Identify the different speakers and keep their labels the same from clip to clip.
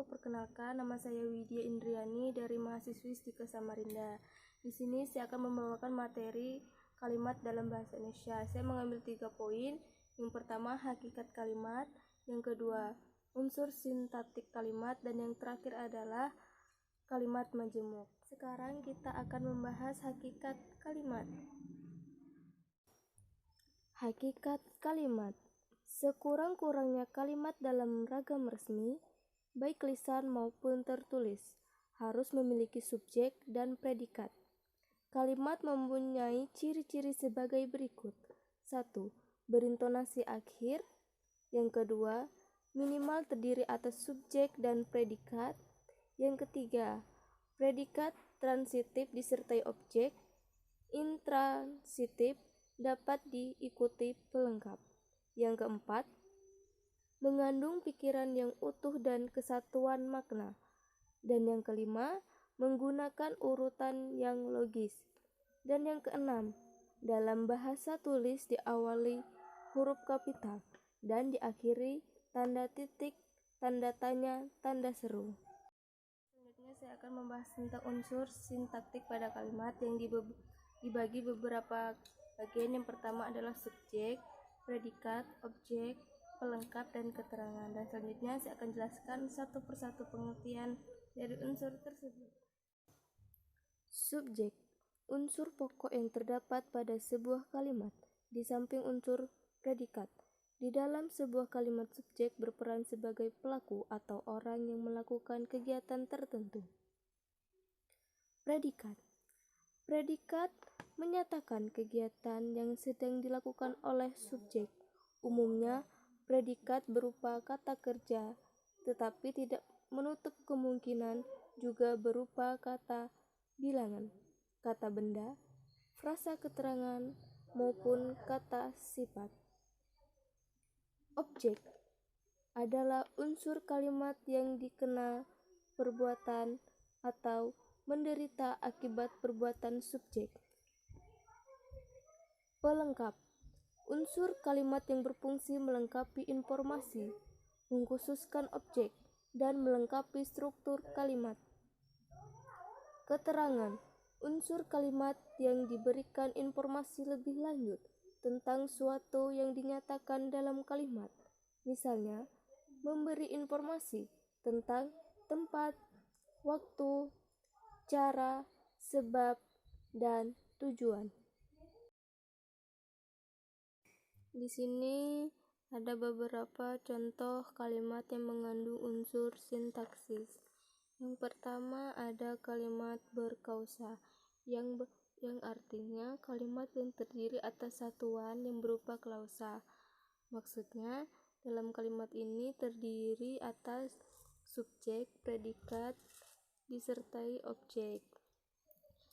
Speaker 1: wabarakatuh. Perkenalkan, nama saya Widya Indriani dari mahasiswi Stika Samarinda. Di sini saya akan membawakan materi kalimat dalam bahasa Indonesia. Saya mengambil 3 poin. Yang pertama, hakikat kalimat. Yang kedua, unsur sintaktik kalimat. Dan yang terakhir adalah kalimat majemuk. Sekarang kita akan membahas hakikat kalimat. Hakikat kalimat. Sekurang-kurangnya kalimat dalam ragam resmi, baik lisan maupun tertulis, harus memiliki subjek dan predikat. Kalimat mempunyai ciri-ciri sebagai berikut. 1. Berintonasi akhir. Yang kedua, minimal terdiri atas subjek dan predikat. Yang ketiga, predikat transitif disertai objek. Intransitif dapat diikuti pelengkap. Yang keempat, mengandung pikiran yang utuh dan kesatuan makna. Dan yang kelima, menggunakan urutan yang logis. Dan yang keenam, dalam bahasa tulis diawali huruf kapital dan diakhiri tanda titik, tanda tanya, tanda seru. Selanjutnya saya akan membahas tentang unsur sintaktik pada kalimat yang dibagi beberapa bagian. Yang pertama adalah subjek, predikat, objek, pelengkap, dan keterangan. Dan selanjutnya saya akan jelaskan satu persatu pengertian dari unsur tersebut. Subjek, unsur pokok yang terdapat pada sebuah kalimat, di samping unsur predikat. Di dalam sebuah kalimat, subjek berperan sebagai pelaku atau orang yang melakukan kegiatan tertentu. Predikat, predikat menyatakan kegiatan yang sedang dilakukan oleh subjek. Umumnya, predikat berupa kata kerja, tetapi tidak menutup kemungkinan juga berupa kata bilangan, kata benda, frasa keterangan, maupun kata sifat. Objek adalah unsur kalimat yang dikenal perbuatan atau menderita akibat perbuatan subjek. Pelengkap, unsur kalimat yang berfungsi melengkapi informasi, mengkhususkan objek, dan melengkapi struktur kalimat. Keterangan, unsur kalimat yang diberikan informasi lebih lanjut tentang suatu yang dinyatakan dalam kalimat. Misalnya, memberi informasi tentang tempat, waktu, cara, sebab, dan tujuan. Di sini ada beberapa contoh kalimat yang mengandung unsur sintaksis. Yang pertama ada kalimat berkausa yang artinya kalimat yang terdiri atas satuan yang berupa klausa. Maksudnya, dalam kalimat ini terdiri atas subjek, predikat, disertai objek.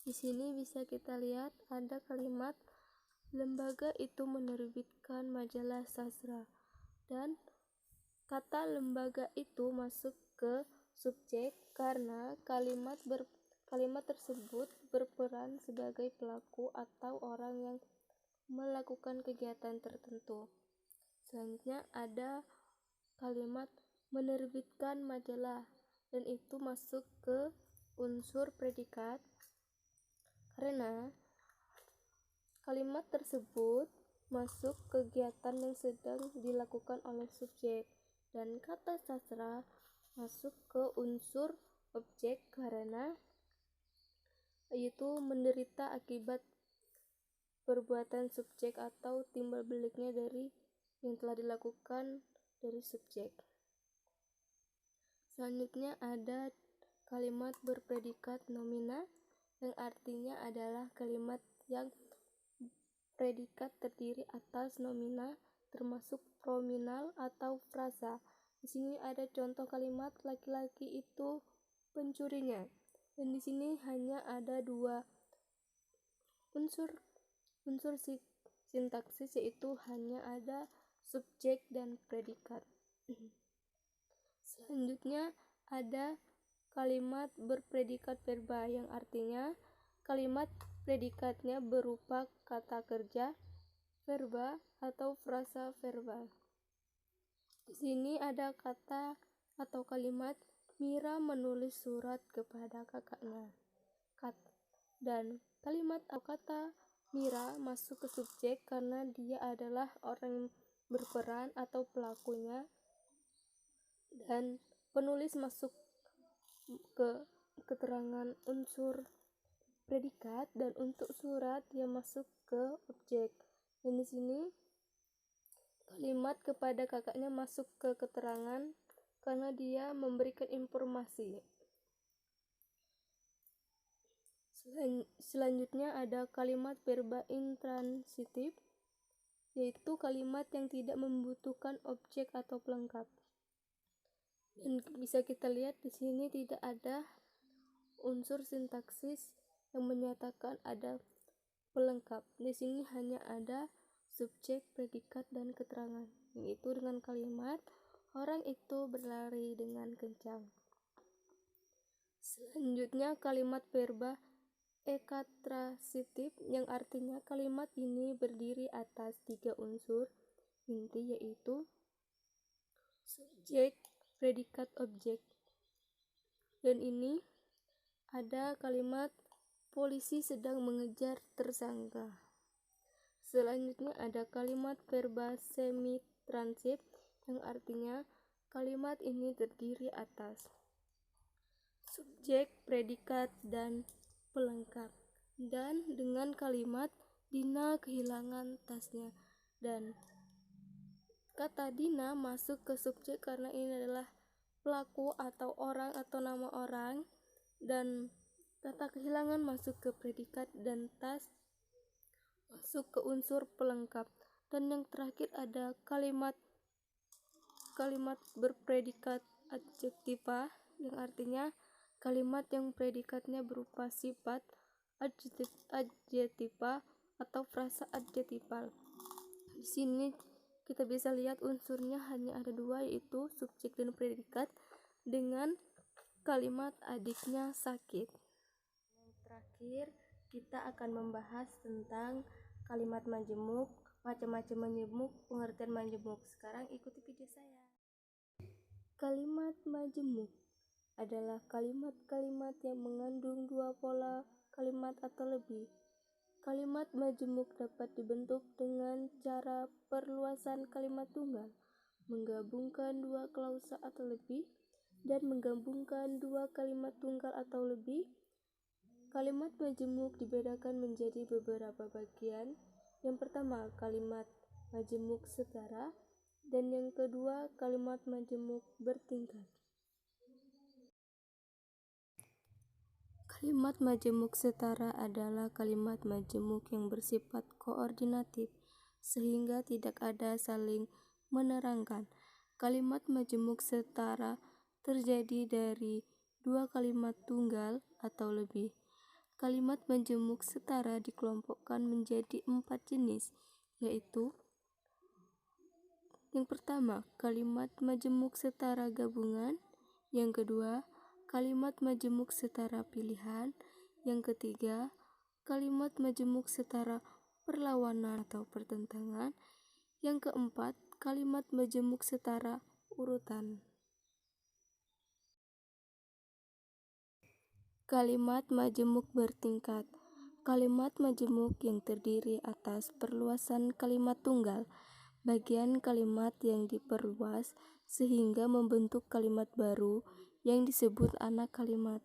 Speaker 1: Di sini bisa kita lihat ada kalimat lembaga itu menerbitkan majalah sastra, dan kata lembaga itu masuk ke subjek karena kalimat tersebut berperan sebagai pelaku atau orang yang melakukan kegiatan tertentu. Selanjutnya ada kalimat menerbitkan majalah, dan itu masuk ke unsur predikat karena kalimat tersebut masuk kegiatan yang sedang dilakukan oleh subjek, dan kata sastra masuk ke unsur objek karena itu menderita akibat perbuatan subjek atau timbal baliknya dari yang telah dilakukan dari subjek. Selanjutnya ada kalimat berpredikat nomina yang artinya adalah kalimat yang predikat terdiri atas nomina termasuk pronominal atau frasa. Di sini ada contoh kalimat laki-laki itu pencurinya. Dan di sini hanya ada 2 unsur sintaksis, yaitu hanya ada subjek dan predikat. Selanjutnya ada kalimat berpredikat verba yang artinya kalimat predikatnya berupa kata kerja, verba, atau frasa verbal. Di sini ada kata atau kalimat Mira menulis surat kepada kakaknya. Dan kalimat atau kata Mira masuk ke subjek karena dia adalah orang yang berperan atau pelakunya, dan penulis masuk ke keterangan unsur predikat, dan untuk surat dia masuk ke objek. Dan di sini kalimat kepada kakaknya masuk ke keterangan karena dia memberikan informasi. Selanjutnya ada kalimat verba intransitif, yaitu kalimat yang tidak membutuhkan objek atau pelengkap. Dan bisa kita lihat di sini tidak ada unsur sintaksis yang menyatakan ada pelengkap. Di sini hanya ada subjek, predikat, dan keterangan, yaitu dengan kalimat orang itu berlari dengan kencang. Selanjutnya kalimat verba ekatransitif, yang artinya kalimat ini berdiri atas 3 unsur inti, yaitu subjek, predikat, objek. Dan ini ada kalimat polisi sedang mengejar tersangka. Selanjutnya ada kalimat verba semitransif, yang artinya kalimat ini terdiri atas subjek, predikat, dan pelengkap. Dan dengan kalimat Dina kehilangan tasnya, dan kata Dina masuk ke subjek karena ini adalah pelaku atau orang atau nama orang, dan kata kehilangan masuk ke predikat, dan tas masuk ke unsur pelengkap. Dan yang terakhir ada kalimat berpredikat adjektiva, yang artinya kalimat yang predikatnya berupa sifat adjektiva atau frasa adjektival. Di sini kita bisa lihat unsurnya hanya ada 2, yaitu subjek dan predikat, dengan kalimat adiknya sakit. Yang terakhir kita akan membahas tentang kalimat majemuk, macam-macam majemuk, pengertian majemuk. Sekarang ikuti video saya. Kalimat majemuk adalah kalimat-kalimat yang mengandung 2 pola kalimat atau lebih. Kalimat majemuk dapat dibentuk dengan cara perluasan kalimat tunggal, menggabungkan 2 klausa atau lebih, dan menggabungkan 2 kalimat tunggal atau lebih. Kalimat majemuk dibedakan menjadi beberapa bagian. Yang pertama, kalimat majemuk setara, dan yang kedua, kalimat majemuk bertingkat. Kalimat majemuk setara adalah kalimat majemuk yang bersifat koordinatif, sehingga tidak ada saling menerangkan. Kalimat majemuk setara terjadi dari 2 kalimat tunggal atau lebih. Kalimat majemuk setara dikelompokkan menjadi 4 jenis, yaitu yang pertama, kalimat majemuk setara gabungan. Yang kedua, kalimat majemuk setara pilihan. Yang ketiga, kalimat majemuk setara perlawanan atau pertentangan. Yang keempat, kalimat majemuk setara urutan. Kalimat majemuk bertingkat. Kalimat majemuk yang terdiri atas perluasan kalimat tunggal. Bagian kalimat yang diperluas sehingga membentuk kalimat baru yang disebut anak kalimat.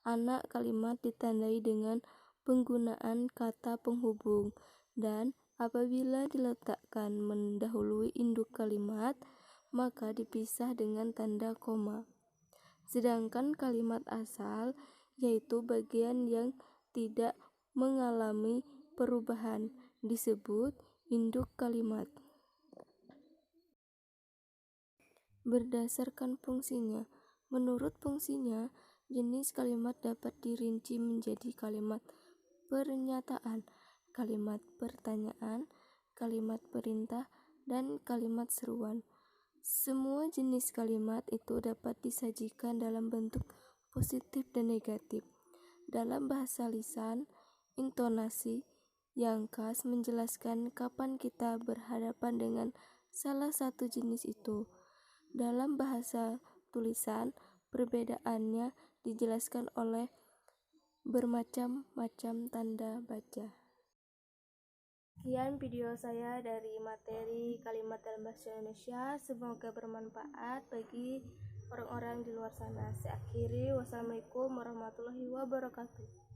Speaker 1: Anak kalimat ditandai dengan penggunaan kata penghubung, dan apabila diletakkan mendahului induk kalimat, maka dipisah dengan tanda koma. Sedangkan kalimat asal, yaitu bagian yang tidak mengalami perubahan, disebut induk kalimat. Berdasarkan fungsinya. Menurut fungsinya, jenis kalimat dapat dirinci menjadi kalimat pernyataan, kalimat pertanyaan, kalimat perintah, dan kalimat seruan. Semua jenis kalimat itu dapat disajikan dalam bentuk positif dan negatif. Dalam bahasa lisan, intonasi yang khas menjelaskan kapan kita berhadapan dengan salah satu jenis itu. Dalam bahasa tulisan, perbedaannya dijelaskan oleh bermacam-macam tanda baca. Sekian video saya dari materi kalimat dalam bahasa Indonesia. Semoga bermanfaat bagi orang-orang di luar sana. Saya akhiri, wassalamualaikum warahmatullahi wabarakatuh.